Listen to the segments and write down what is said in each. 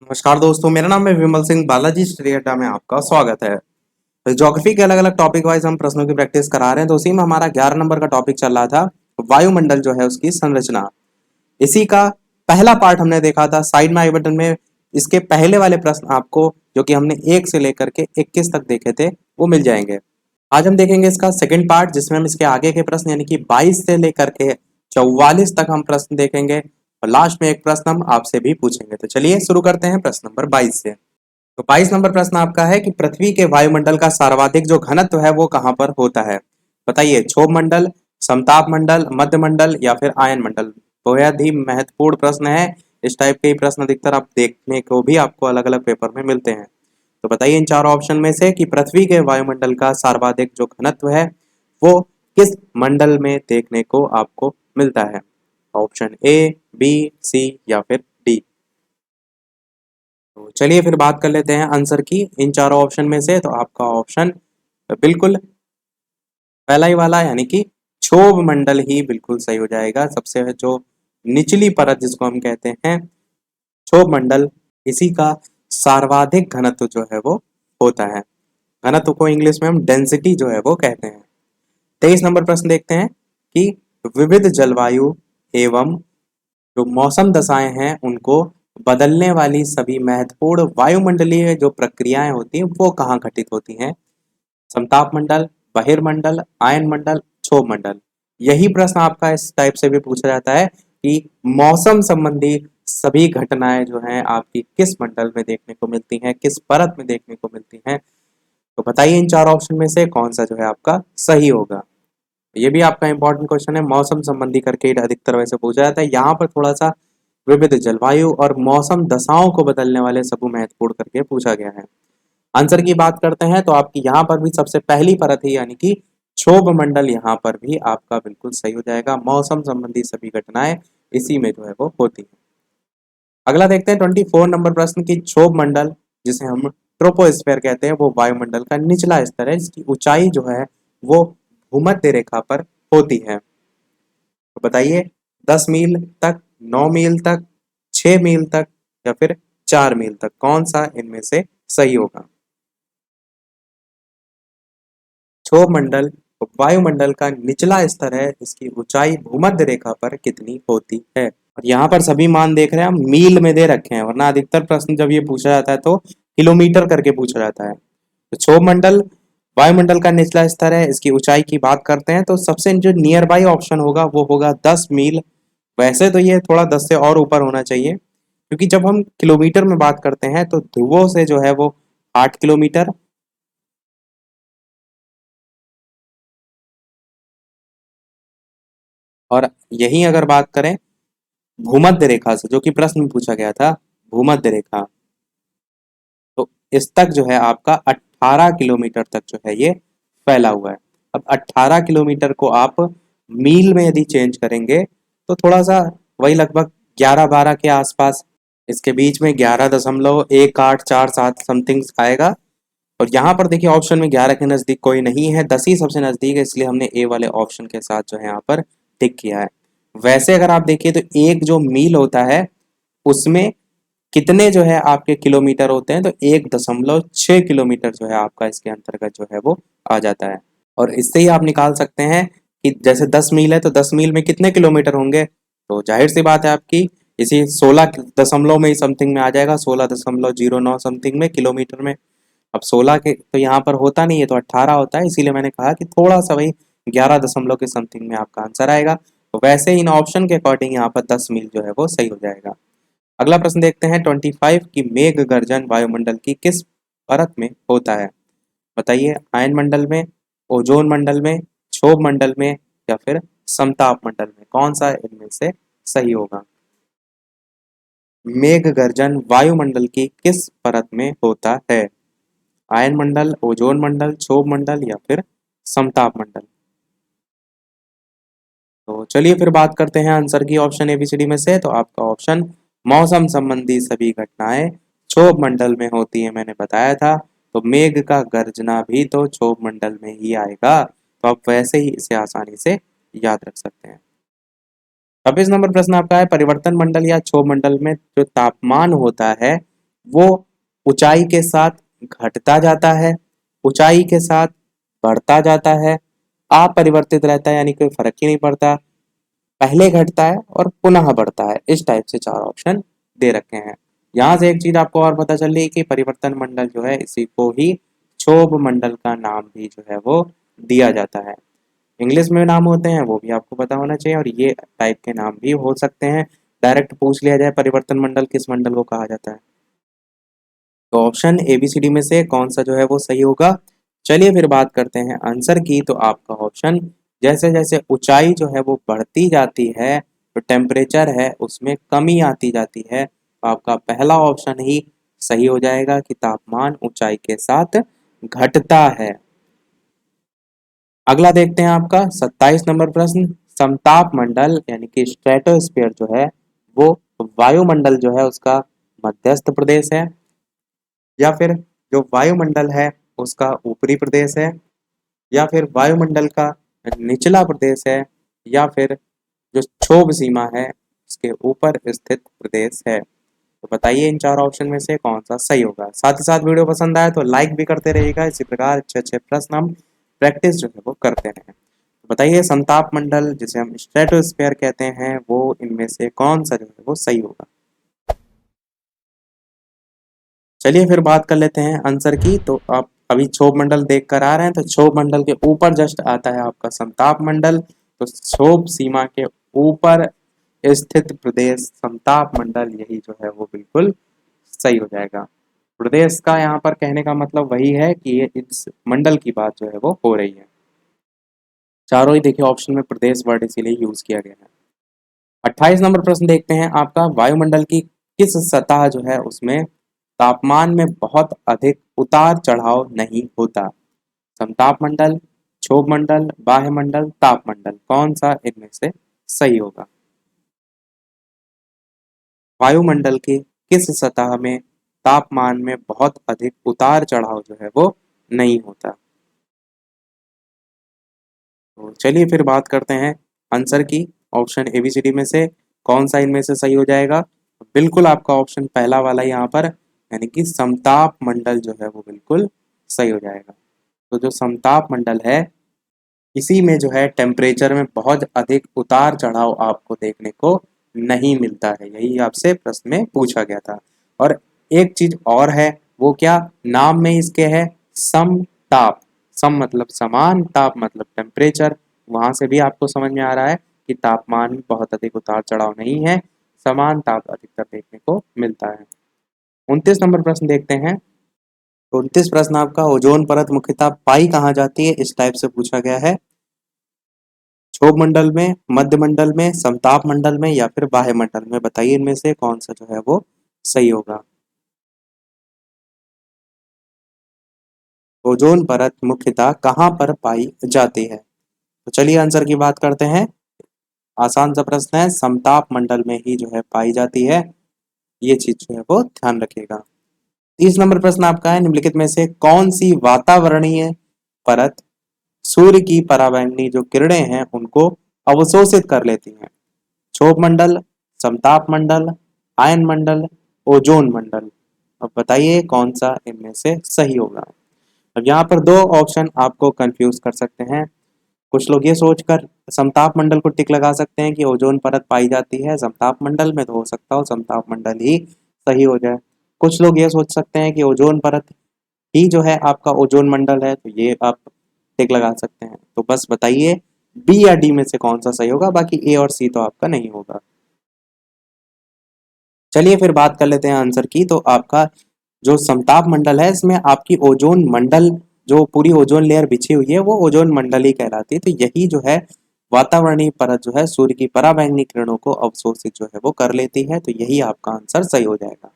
नमस्कार दोस्तों, मेरा नाम है विमल सिंह। बालाजी स्टडी अड्डा में आपका स्वागत है। तो ज्योग्राफी के अलग अलग टॉपिक वाइज हम प्रश्नों की प्रैक्टिस करा रहे हैं। तो उसी में हमारा 11 नंबर का टॉपिक चल रहा था वायुमंडल जो है उसकी संरचना। इसी का पहला पार्ट हमने देखा था। साइड में आई बटन में इसके पहले वाले प्रश्न आपको जो कि हमने 1 से लेकर के 21 तक देखे थे वो मिल जाएंगे। आज हम देखेंगे इसका सेकंड पार्ट, जिसमें हम इसके आगे के प्रश्न यानी कि 22 से लेकर के 44 तक हम प्रश्न देखेंगे और लास्ट में एक प्रश्न हम आपसे भी पूछेंगे। तो चलिए शुरू करते हैं प्रश्न नंबर 22 से। तो 22 नंबर प्रश्न आपका है कि पृथ्वी के वायुमंडल का सर्वाधिक जो घनत्व है वो कहाँ पर होता है। बताइए, क्षोभ मंडल, समताप मंडल, मध्य मंडल या फिर आयन मंडल। बेहद ही महत्वपूर्ण प्रश्न है। इस टाइप के प्रश्न अधिकतर आप देखने को भी आपको अलग अलग पेपर में मिलते हैं। तो बताइए इन चारों ऑप्शन में से कि पृथ्वी के वायुमंडल का सर्वाधिक जो घनत्व है वो किस मंडल में देखने को आपको मिलता है। ऑप्शन ए, बी, सी या फिर डी। तो चलिए फिर बात कर लेते हैं आंसर की इन चारों ऑप्शन में से। तो आपका ऑप्शन बिल्कुल पहला ही वाला यानी कि क्षोभ मंडल ही बिल्कुल सही हो जाएगा। सबसे जो निचली परत जिसको हम कहते हैं क्षोभ मंडल, इसी का सर्वाधिक घनत्व जो है वो होता है। घनत्व को इंग्लिश में हम डेंसिटी जो है वो कहते हैं। 23 नंबर प्रश्न देखते हैं कि विविध जलवायु एवं जो मौसम दशाएं हैं उनको बदलने वाली सभी महत्वपूर्ण वायुमंडलीय जो प्रक्रियाएं होती हैं वो कहाँ घटित होती हैं। समताप मंडल, बहिर्मंडल, आयन मंडल, क्षोभ मंडल। यही प्रश्न आपका इस टाइप से भी पूछा जाता है कि मौसम संबंधी सभी घटनाएं जो हैं आपकी किस मंडल में देखने को मिलती हैं, किस परत में देखने को मिलती हैं। तो बताइए इन चार ऑप्शन में से कौन सा जो है आपका सही होगा। ये भी आपका इंपॉर्टेंट क्वेश्चन है, मौसम संबंधी करके अधिकतर वैसे पूछा जाता है। यहाँ पर थोड़ा सा विविध जलवायु और मौसम दशाओं को बदलने वाले सबू महत्वपूर्ण करके पूछा गया है। आंसर की बात करते हैं तो आपकी यहाँ पर भी सबसे पहली परत है यानी कि क्षोभ मंडल, यहाँ पर भी आपका बिल्कुल सही हो जाएगा। मौसम संबंधी सभी घटनाएं इसी में जो है वो होती है। अगला देखते हैं 24 नंबर प्रश्न की क्षोभ मंडल, जिसे हम ट्रोपोस्फेयर कहते हैं, वो वायुमंडल का निचला स्तर है जिसकी ऊंचाई जो है वो भूमध्य रेखा पर होती है। तो बताइए 10 मील तक, 9 मील तक, 6 मील तक या फिर 4 मील तक, कौन सा इनमें से सही होगा। क्षोभ मंडल वायुमंडल का निचला स्तर है, इसकी ऊंचाई भूमध्य रेखा पर कितनी होती है। और यहाँ पर सभी मान देख रहे हैं हम मील में दे रखे हैं, वरना अधिकतर प्रश्न जब ये पूछा जाता है तो किलोमीटर करके पूछा जाता है। तो क्षोभ मंडल वायुमंडल का निचला स्तर है, इसकी ऊंचाई की बात करते हैं तो सबसे जो नियर बाई ऑप्शन होगा वो होगा 10 मील। वैसे तो ये थोड़ा 10 से और ऊपर होना चाहिए, क्योंकि जब हम किलोमीटर में बात करते हैं तो ध्रुवों से जो है वो 8 किलोमीटर, और यही अगर बात करें भूमध्य रेखा से जो कि प्रश्न में पूछा गया था, भूमध्य रेखा, तो इस तक जो है आपका 18 किलोमीटर तक जो है ये फैला हुआ है। अब 18 किलोमीटर को आप मील में यदि चेंज करेंगे तो थोड़ा सा वही लगभग 11-12 के आसपास, इसके बीच में 11.1847 समथिंग आएगा। और यहाँ पर देखिए ऑप्शन में 11 के नज़दीक कोई नहीं है, 10 ही सबसे नज़दीक है, इसलिए हमने ए वाले ऑप्शन के साथ जो है यहाँ पर टिक किया है। वैसे अगर आप देखिए तो एक जो मील होता है उसमें कितने जो है आपके किलोमीटर होते हैं, तो 1.6 किलोमीटर जो है आपका इसके अंतर्गत जो है वो आ जाता है। और इससे ही आप निकाल सकते हैं कि जैसे 10 मील है तो 10 मील में कितने किलोमीटर होंगे। तो जाहिर सी बात है आपकी इसी 16 दशमलव में ही समथिंग में आ जाएगा, 16.09 समथिंग में किलोमीटर में। अब 16 के तो यहाँ पर होता नहीं है तो 18 होता है, इसीलिए मैंने कहा कि थोड़ा सा वही 11 दशमलव के समथिंग में आपका आंसर आएगा। तो वैसे इन ऑप्शन के अकॉर्डिंग यहाँ पर 10 मील जो है वो सही हो जाएगा। अगला प्रश्न देखते हैं 25 की मेघ गर्जन वायुमंडल की किस परत में होता है। बताइए आयन मंडल में, ओजोन मंडल में, क्षोभ मंडल में या फिर समताप मंडल में, कौन सा इनमें से सही होगा। मेघ गर्जन वायुमंडल की किस परत में होता है। आयन मंडल, ओजोन मंडल, क्षोभ मंडल या फिर समताप मंडल। तो चलिए फिर बात करते हैं आंसर की ऑप्शन एबीसीडी में से। तो आपका ऑप्शन मौसम संबंधी सभी घटनाएं क्षोभ मंडल में होती है, मैंने बताया था। तो मेघ का गर्जना भी तो क्षोभ मंडल में ही आएगा, तो आप वैसे ही इसे आसानी से याद रख सकते हैं। 26 नंबर प्रश्न आपका है परिवर्तन मंडल या क्षोभ मंडल में जो तापमान होता है वो ऊंचाई के साथ घटता जाता है, ऊंचाई के साथ बढ़ता जाता है, अपरिवर्तित रहता है, यानी कोई फर्क ही नहीं पड़ता, पहले घटता है और पुनः बढ़ता है। इस टाइप से चार ऑप्शन दे रखे हैं। यहाँ से एक चीज आपको और पता चल रही है कि परिवर्तन मंडल जो है इसी को ही क्षोभ मंडल का नाम भी जो है वो दिया जाता है। इंग्लिश में नाम होते हैं वो भी आपको पता होना चाहिए, और ये टाइप के नाम भी हो सकते हैं। डायरेक्ट पूछ लिया जाए परिवर्तन मंडल किस मंडल को कहा जाता है, तो ऑप्शन ABCD में से कौन सा जो है वो सही होगा। चलिए फिर बात करते हैं आंसर की। तो आपका ऑप्शन, जैसे जैसे ऊंचाई जो है वो बढ़ती जाती है तो टेम्परेचर है उसमें कमी आती जाती है, तो आपका पहला ऑप्शन ही सही हो जाएगा कि तापमान ऊंचाई के साथ घटता है। अगला देखते हैं आपका 27 नंबर प्रश्न। समताप मंडल यानी कि स्ट्रेटोस्फीयर जो है वो वायुमंडल जो है उसका मध्यस्थ प्रदेश है, या फिर जो वायुमंडल है उसका ऊपरी प्रदेश है, या फिर वायुमंडल का निचला प्रदेश है, या फिर जो क्षोभ सीमा है उसके ऊपर स्थित प्रदेश है। तो बताइए इन चार ऑप्शन में से कौन सा सही होगा। साथ ही साथ वीडियो पसंद आए तो लाइक भी करते रहिएगा, इसी प्रकार अच्छे अच्छे प्रश्न हम प्रैक्टिस जो है वो करते रहें। तो बताइए समताप मंडल जिसे हम स्ट्रेटोस्फीयर कहते हैं वो इनमें से कौन सा जो है वो सही होगा। चलिए फिर बात कर लेते हैं आंसर की। तो आप अभी क्षोभ मंडल देख कर आ रहे हैं, तो क्षोभ मंडल के ऊपर जस्ट आता है आपका समताप मंडल। तो क्षोभ सीमा के ऊपर स्थित प्रदेश समताप मंडल, यही जो है वो बिल्कुल सही हो जाएगा। प्रदेश का यहाँ पर कहने का मतलब वही है कि ये इस मंडल की बात जो है वो हो रही है। चारों ही देखिए ऑप्शन में प्रदेश वर्ड इसीलिए यूज किया गया है। 28 नंबर प्रश्न देखते हैं आपका। वायुमंडल की किस सतह जो है उसमें तापमान में बहुत अधिक उतार चढ़ाव नहीं होता। समताप मंडल, क्षोभ मंडल, बाह्य मंडल, ताप मंडल, कौन सा इनमें से सही होगा। वायुमंडल की किस सतह में तापमान में बहुत अधिक उतार चढ़ाव जो है वो नहीं होता। तो चलिए फिर बात करते हैं आंसर की। ऑप्शन ABCD में से कौन सा इनमें से सही हो जाएगा। बिल्कुल आपका ऑप्शन पहला वाला यहाँ पर, यानी कि समताप मंडल जो है वो बिल्कुल सही हो जाएगा। तो जो समताप मंडल है इसी में जो है टेम्परेचर में बहुत अधिक उतार चढ़ाव आपको देखने को नहीं मिलता है, यही आपसे प्रश्न में पूछा गया था। और एक चीज और है, वो क्या, नाम में इसके है समताप। सम मतलब समान, ताप मतलब टेम्परेचर। वहां से भी आपको समझ में आ रहा है कि तापमान में बहुत अधिक उतार चढ़ाव नहीं है, समान ताप अधिकतर देखने को मिलता है। 29 नंबर प्रश्न देखते हैं। 29 प्रश्न आपका, ओजोन परत मुख्यतः पाई कहाँ जाती है, इस टाइप से पूछा गया है। क्षोभ मंडल में, मध्य मंडल में, समताप मंडल में, या फिर बाह्य मंडल में, बताइए इनमें से कौन सा जो है वो सही होगा। ओजोन परत मुख्यतः कहाँ पर पाई जाती है। तो चलिए आंसर की बात करते हैं। आसान सा प्रश्न है, समताप मंडल में ही जो है पाई जाती है, ये चीज जो है वो ध्यान रखिएगा। 30 नंबर प्रश्न आपका है, निम्नलिखित में से कौन सी वातावरणीय परत सूर्य की पराबैंगनी जो किरणें हैं उनको अवशोषित कर लेती हैं। क्षोभ मंडल, समताप मंडल, आयन मंडल, ओजोन मंडल। अब बताइए कौन सा इनमें से सही होगा। अब यहाँ पर दो ऑप्शन आपको कंफ्यूज कर सकते हैं। कुछ लोग ये सोचकर समताप मंडल को टिक लगा सकते हैं कि ओजोन परत पाई जाती है समताप मंडल में, तो हो सकता हो समताप मंडल ही सही हो जाए। कुछ लोग ये सोच सकते हैं कि ओजोन परत ही जो है आपका ओजोन मंडल है, तो ये आप टिक लगा सकते हैं। तो बस बताइए बी या डी में से कौन सा सही होगा, बाकी ए और सी तो आपका नहीं होगा। चलिए फिर बात कर लेते हैं आंसर की। तो आपका जो समताप मंडल है इसमें आपकी ओजोन मंडल, जो पूरी ओजोन लेयर बिछी हुई है वो ओजोन मंडल ही कहलाती है। तो यही जो है वातावरणीय परत जो है सूर्य की पराबैंगनी किरणों को अवशोषित जो है वो कर लेती है, तो यही आपका आंसर सही हो जाएगा।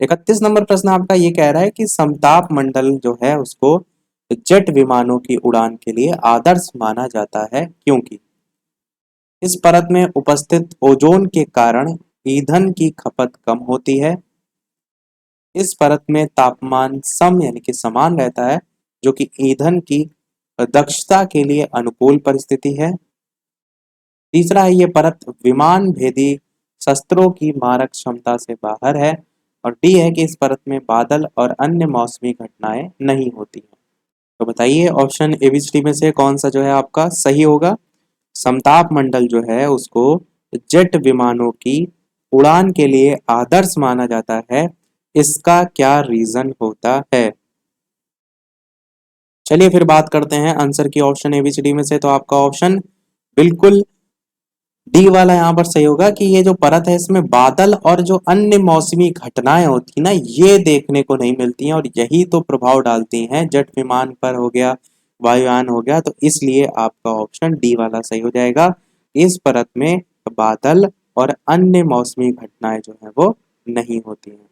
31 नंबर प्रश्न आपका ये कह रहा है कि समताप मंडल जो है उसको जेट विमानों की उड़ान के लिए आदर्श माना जाता है क्योंकि इस परत में उपस्थित ओजोन के कारण ईंधन की खपत कम होती है, इस परत में तापमान सम यानी कि समान रहता है जो कि ईंधन की दक्षता के लिए अनुकूल परिस्थिति है। तीसरा है ये परत विमान भेदी शस्त्रों की मारक क्षमता से बाहर है, और डी है कि इस परत में बादल और अन्य मौसमी घटनाएं नहीं होती हैं। तो बताइए ऑप्शन एबीसीडी में से कौन सा जो है आपका सही होगा। समताप मंडल जो है उसको जेट विमानों की उड़ान के लिए आदर्श माना जाता है, इसका क्या रीजन होता है। चलिए फिर बात करते हैं आंसर की ऑप्शन एबीसीडी में से। तो आपका ऑप्शन बिल्कुल डी वाला यहाँ पर सही होगा कि ये जो परत है इसमें बादल और जो अन्य मौसमी घटनाएं होती ना ये देखने को नहीं मिलती हैं, और यही तो प्रभाव डालती हैं जेट विमान पर हो गया, वायुयान हो गया। तो इसलिए आपका ऑप्शन डी वाला सही हो जाएगा। इस परत में बादल और अन्य मौसमी घटनाएं जो है वो नहीं होती हैं।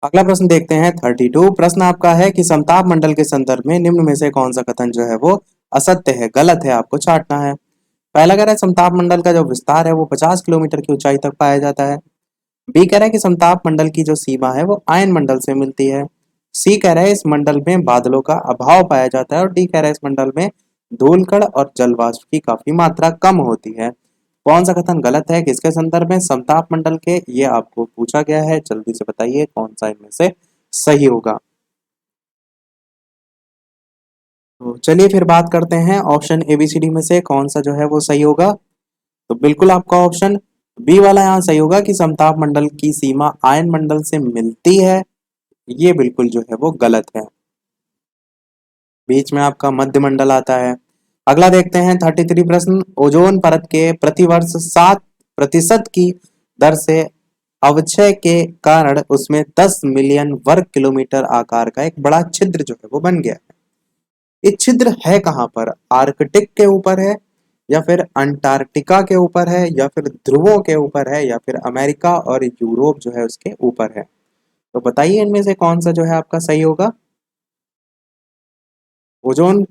अगला प्रश्न देखते हैं 32। प्रश्न आपका है कि समताप मंडल के संदर्भ में निम्न में से कौन सा कथन जो है वो असत्य है, गलत है, आपको छांटना है। पहला कह रहा है समताप मंडल का जो विस्तार है वो 50 किलोमीटर की ऊंचाई तक पाया जाता है। बी कह रहा है कि समताप मंडल की जो सीमा है वो आयन मंडल से मिलती है। सी कह रहा है इस मंडल में बादलों का अभाव पाया जाता है। और डी कह रहा है इस मंडल में धूलकण और जलवाष्प की काफी मात्रा कम होती है। कौन सा कथन गलत है, किसके संदर्भ में, समताप मंडल के, ये आपको पूछा गया है। जल्दी से बताइए कौन सा इनमें से सही होगा। तो चलिए फिर बात करते हैं ऑप्शन एबीसीडी में से कौन सा जो है वो सही होगा। तो बिल्कुल आपका ऑप्शन बी वाला यहाँ सही होगा कि समताप मंडल की सीमा आयन मंडल से मिलती है। ये बिल्कुल जो है वो गलत है। बीच में आपका मध्य मंडल आता है। अगला देखते हैं 33 प्रश्न। ओजोन परत के प्रतिवर्ष 7% की दर से अवक्षय के कारण उसमें 10 मिलियन वर्ग किलोमीटर आकार का एक बड़ा छिद्र जो है वो बन गया है। ये छिद्र है कहाँ पर, आर्कटिक के ऊपर है, या फिर अंटार्कटिका के ऊपर है, या फिर ध्रुवों के ऊपर है, या फिर अमेरिका और यूरोप जो है उसके ऊपर है। तो बताइए इनमें से कौन सा जो है आपका सही होगा। ओजोन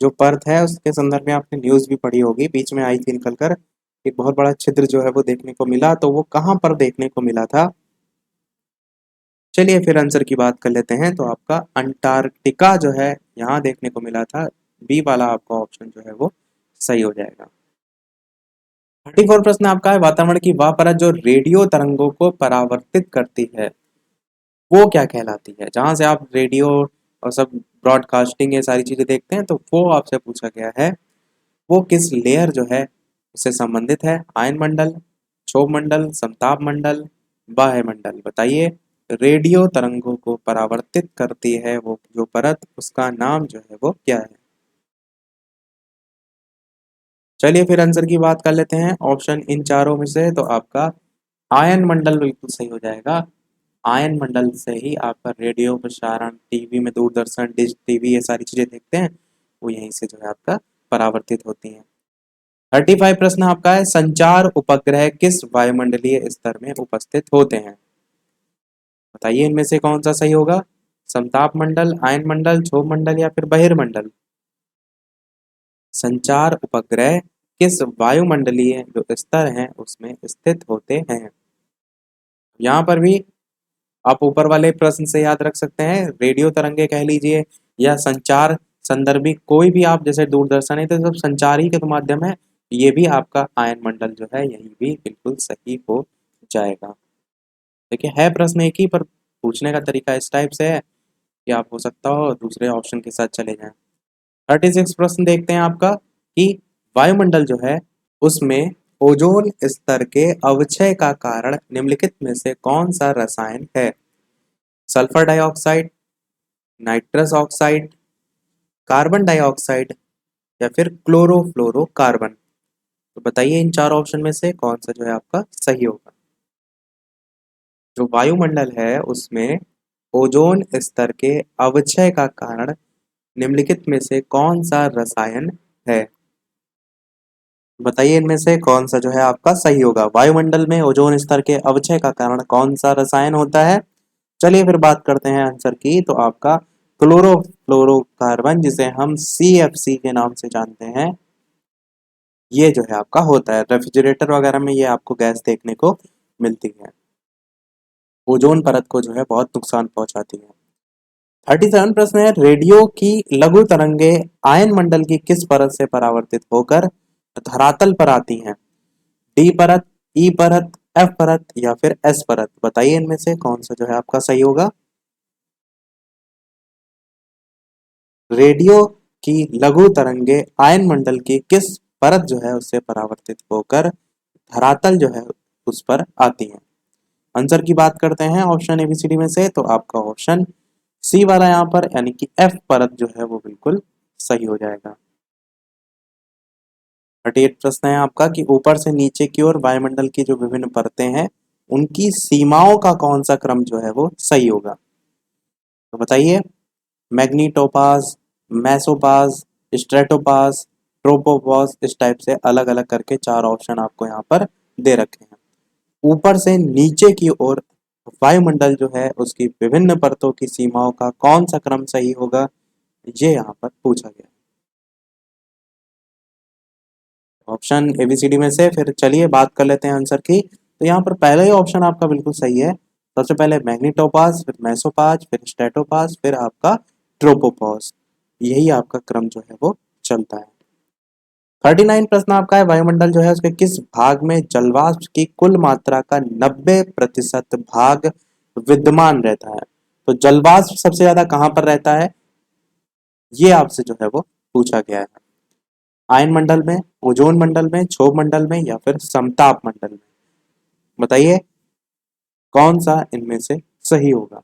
जो परत है उसके संदर्भ में आपने न्यूज भी पढ़ी होगी, बीच में आई थी निकल कर, एक बहुत बड़ा छिद्र जो है वो देखने को मिला। तो वो कहाँ पर देखने को मिला था। चलिए फिर आंसर की बात कर लेते हैं। तो आपका अंटार्कटिका जो है यहाँ देखने को मिला था। बी वाला आपका ऑप्शन जो है वो सही हो जाएगा। 34 प्रश्न आपका है वातावरण की वह परत जो रेडियो तरंगों को परावर्तित करती है वो क्या कहलाती है। जहां से आप रेडियो और सब ब्रॉडकास्टिंग ये सारी चीजें देखते हैं तो वो आपसे पूछा गया है वो किस लेयर जो है उससे संबंधित है। आयन मंडल, क्षोभ मंडल, समताप मंडल, बाह्य मंडल। बताइए रेडियो तरंगों को परावर्तित करती है वो जो परत उसका नाम जो है वो क्या है। चलिए फिर आंसर की बात कर लेते हैं ऑप्शन इन चारों में से। तो आपका आयन मंडल बिल्कुल सही हो जाएगा। आयन मंडल से ही आपका रेडियो प्रसारण, टीवी में दूरदर्शन, डिश टीवी ये सारी चीजें देखते हैं वो यहीं से जो है आपका परावर्तित होती हैं। 35 प्रश्न आपका है संचार उपग्रह किस वायुमंडलीय स्तर में उपस्थित होते हैं। बताइए इनमें से कौन सा सही होगा। समताप मंडल, आयन मंडल, क्षोभ मंडल, या फिर बहिर्मंडल। संचार उपग्रह किस वायुमंडलीय जो स्तर हैं उसमें स्थित होते हैं। यहाँ पर भी आप ऊपर वाले प्रश्न से याद रख सकते हैं, रेडियो तरंगे कह लीजिए या संचार संदर्भी कोई भी आप, जैसे दूरदर्शन है तो सब संचार ही के तो माध्यम है। ये भी आपका आयन मंडल जो है यही भी बिल्कुल सही हो जाएगा। देखिए है प्रश्न एक ही पर पूछने का तरीका इस टाइप से है कि आप हो सकता हो दूसरे ऑप्शन के साथ चले जाएं। 36 प्रश्न देखते हैं आपका कि वायुमंडल जो है उसमें ओजोन स्तर के अवक्षय का कारण निम्नलिखित में से कौन सा रसायन है। Sulphur dioxide, nitrous oxide, carbon dioxide, या फिर क्लोरोफ्लोरोकार्बन। तो बताइए इन चार ऑप्शन में से कौन सा जो है आपका सही होगा। जो वायुमंडल है उसमें ओजोन स्तर के अवक्षय का कारण निम्नलिखित में से कौन सा रसायन है। बताइए इनमें से कौन सा जो है आपका सही होगा। वायुमंडल में ओजोन स्तर के अवक्षय का कारण कौन सा रसायन होता है। चलिए फिर बात करते हैं आंसर की। तो आपका क्लोरोफ्लोरोकार्बन जिसे हम CFC के नाम से जानते हैं ये जो है आपका होता है। रेफ्रिजरेटर वगैरह में ये आपको गैस देखने को मिलती है, ओजोन परत को जो है बहुत नुकसान पहुंचाती है। 37 प्रश्न है रेडियो की लघु तरंगे आयन मंडल की किस परत से परावर्तित होकर धरातल पर आती हैं। डी परत, ई परत, एफ परत या फिर एस परत, बताइए इनमें से कौन सा जो है आपका सही होगा। रेडियो की लघु तरंगे आयन मंडल की किस परत जो है उससे परावर्तित होकर धरातल जो है उस पर आती है। आंसर की बात करते हैं ऑप्शन एबीसीडी में से, तो आपका ऑप्शन सी वाला यहाँ पर यानी कि एफ परत जो है वो बिल्कुल सही हो जाएगा। 38 प्रश्न है आपका कि ऊपर से नीचे की ओर वायुमंडल की जो विभिन्न परतें हैं उनकी सीमाओं का कौन सा क्रम जो है वो सही होगा। तो बताइए, मैग्नीटोपास, मेसोपास, स्ट्रेटोपास, ट्रोपोपास, इस टाइप से अलग अलग करके 4 ऑप्शन आपको यहाँ पर दे रखे हैं। ऊपर से नीचे की ओर वायुमंडल जो है उसकी विभिन्न परतों की सीमाओं का कौन सा क्रम सही होगा, ये यहाँ पर पूछा गया। ऑप्शन एबीसीडी में से फिर चलिए बात कर लेते हैं आंसर की। तो यहाँ पर पहला ही ऑप्शन आपका बिल्कुल सही है। सबसे पहले मैग्नीटोपास, फिर मेसोपास, फिर स्ट्रेटोपास, फिर आपका ट्रोपोपास, यही आपका क्रम जो है वो चलता है। 39 प्रश्न आपका है, वायुमंडल जो है उसके किस भाग में जलवाष्प की कुल मात्रा का 90% भाग विद्यमान रहता है। तो जलवाष्प सबसे ज्यादा कहाँ पर रहता है, ये आपसे जो है वो पूछा गया है। आयन मंडल में, ओजोन मंडल में, क्षोभ मंडल में या फिर समताप मंडल में, बताइए कौन सा इनमें से सही होगा।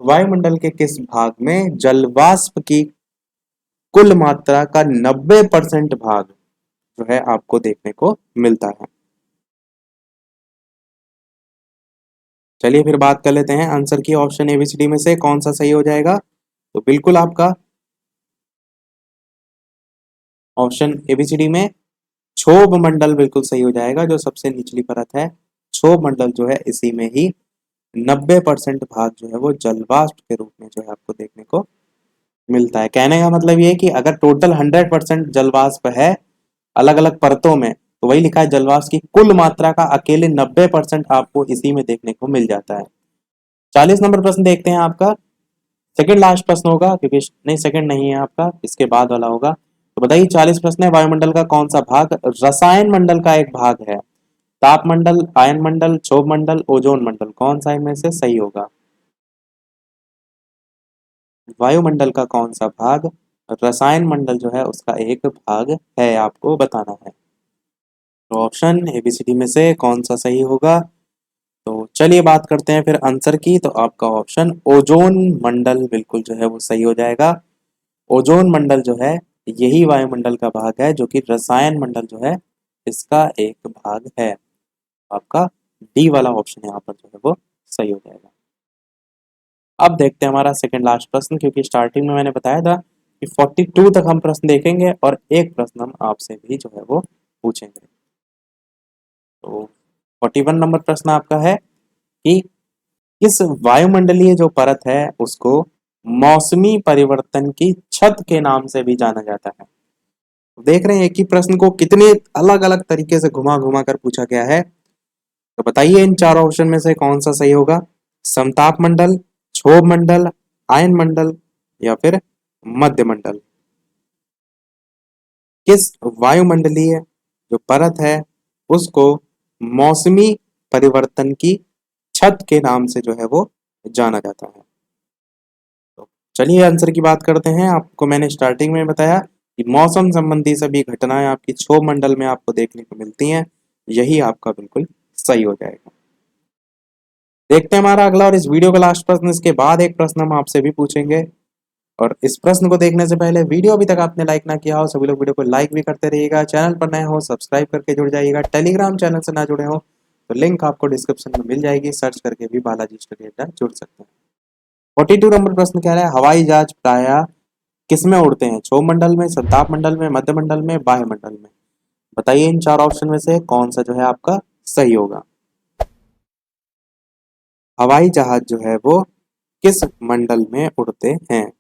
वायुमंडल के किस भाग में जलवाष्प की कुल मात्रा का 90% भाग जो है आपको देखने को मिलता है। चलिए फिर बात कर लेते हैं आंसर की। ऑप्शन एबीसीडी में से कौन सा सही हो जाएगा। तो बिल्कुल आपका ऑप्शन एबीसीडी में क्षोभ मंडल बिल्कुल सही हो जाएगा। जो सबसे निचली परत है क्षोभ मंडल जो है इसी में ही 90% भाग जो है वो जलवाष्प के रूप में जो है आपको देखने को मिलता है। कहने का मतलब ये है कि अगर टोटल 100% जलवाष्प है अलग अलग परतों में, तो वही लिखा है जलवाष्प की कुल मात्रा का अकेले 90% आपको इसी में देखने को मिल जाता है। 40 नंबर प्रश्न देखते हैं आपका, सेकंड लास्ट प्रश्न होगा क्योंकि नहीं सेकंड नहीं है आपका, इसके बाद वाला होगा। तो बताइए 40 प्रश्न है, वायुमंडल का कौन सा भाग रसायन मंडल का एक भाग है। ताप मंडल, आयन मंडल, क्षोभ मंडल, ओजोन मंडल, कौन सा इनमें से सही होगा। वायुमंडल का कौन सा भाग रसायन मंडल जो है उसका एक भाग है, आपको बताना है। तो ऑप्शन एबीसीडी में से कौन सा सही होगा। तो चलिए बात करते हैं फिर आंसर की। तो आपका ऑप्शन ओजोन मंडल बिल्कुल जो है वो सही हो जाएगा। ओजोन मंडल जो है यही वायुमंडल का भाग है जो कि रसायन मंडल जो है इसका एक भाग है। आपका डी वाला ऑप्शन यहाँ पर जो है वो सही हो जाएगा। अब देखते हैं हमारा सेकंड लास्ट प्रश्न, क्योंकि स्टार्टिंग में मैंने बताया था कि 42 तक हम प्रश्न देखेंगे और एक प्रश्न हम आपसे भी जो है वो पूछेंगे। तो 41 नंबर प्रश्न आपका है कि किस वायुमंडलीय जो परत है उसको मौसमी परिवर्तन की छत के नाम से भी जाना जाता है। देख रहे हैं एक ही प्रश्न को कितने अलग अलग तरीके से घुमा घुमा कर पूछा गया है। तो बताइए इन चारों ऑप्शन में से कौन सा सही होगा। समताप मंडल, क्षोभ मंडल, आयन मंडल या फिर मध्य मंडल। किस वायुमंडलीय जो परत है उसको मौसमी परिवर्तन की छत के नाम से जो है वो जाना जाता है। तो चलिए आंसर की बात करते हैं। आपको मैंने स्टार्टिंग में बताया कि मौसम संबंधी सभी घटनाएं आपकी क्षोभ मंडल में आपको देखने को मिलती हैं, यही आपका बिल्कुल सही हो जाएगा। देखते हैं हमारा अगला और इस वीडियो का लास्ट प्रश्न, इसके बाद एक प्रश्न हम आपसे भी पूछेंगे। और इस प्रश्न को देखने से पहले वीडियो अभी तक आपने लाइक ना किया हो सभी लोग वीडियो को लाइक भी करते रहिएगा। चैनल पर नए हो सब्सक्राइब करके जुड़ जाइएगा। टेलीग्राम चैनल से ना जुड़े हो तो लिंक आपको डिस्क्रिप्शन में मिल जाएगी, सर्च करके भी बालाजी स्टडी अड्डा जुड़ सकते हैं। 42 नंबर प्रश्न कह रहा है हवाई जहाज प्रायः किसमें उड़ते हैं। क्षोभ मंडल में, संताप मंडल में, मध्य मंडल में, बाह्य मंडल में। बताइए इन चार ऑप्शन में से कौन सा जो है आपका सही होगा। हवाई जहाज जो है वो किस मंडल में उड़ते हैं।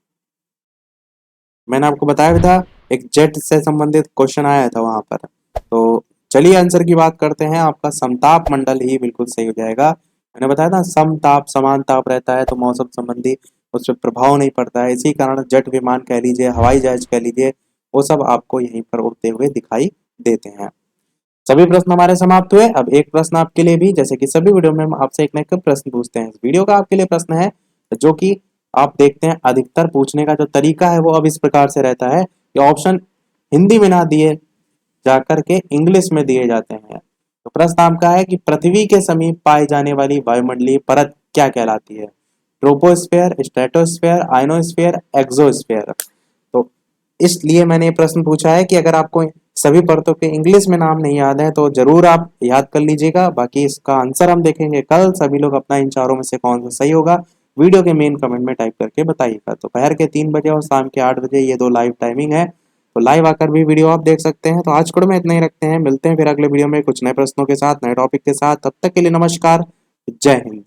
मैंने आपको बताया भी था, एक जेट से संबंधित क्वेश्चन आया था वहां पर। तो चलिए आंसर की बात करते हैं। आपका समताप मंडल ही बिल्कुल सही हो जाएगा। मैंने बताया था समताप समान ताप रहता है तो मौसम संबंधी उस पर प्रभाव नहीं पड़ता है, इसी कारण जेट विमान कह लीजिए, हवाई जहाज कह लीजिए, वो सब आपको यहीं पर उड़ते हुए दिखाई देते हैं। सभी प्रश्न हमारे समाप्त हुए। अब एक प्रश्न आपके लिए भी, जैसे कि सभी वीडियो में हम आपसे एक ना एक प्रश्न पूछते हैं। इस वीडियो का आपके लिए प्रश्न है जो कि आप देखते हैं अधिकतर पूछने का जो तरीका है वो अब इस प्रकार से रहता है कि ऑप्शन हिंदी में ना दिए जाकर के इंग्लिश में दिए जाते हैं। तो प्रश्न आपका है कि पृथ्वी के समीप पाई जाने वाली वायुमंडलीय परत क्या कहलाती है? Troposphere, stratosphere, ionosphere, exosphere. तो इसलिए मैंने ये प्रश्न पूछा है कि अगर आपको सभी परतों के इंग्लिश में नाम नहीं याद है तो जरूर आप याद कर लीजिएगा। बाकी इसका आंसर हम देखेंगे कल। सभी लोग अपना इन चारों में से कौन सा सही होगा वीडियो के मेन कमेंट में टाइप करके बताइएगा। दोपहर के 3 बजे और शाम के 8 बजे ये 2 लाइव टाइमिंग है, तो लाइव आकर भी वीडियो आप देख सकते हैं। तो आज के में इतना ही रखते हैं, मिलते हैं फिर अगले वीडियो में कुछ नए प्रश्नों के साथ, नए टॉपिक के साथ। तब तक के लिए नमस्कार, जय हिंद।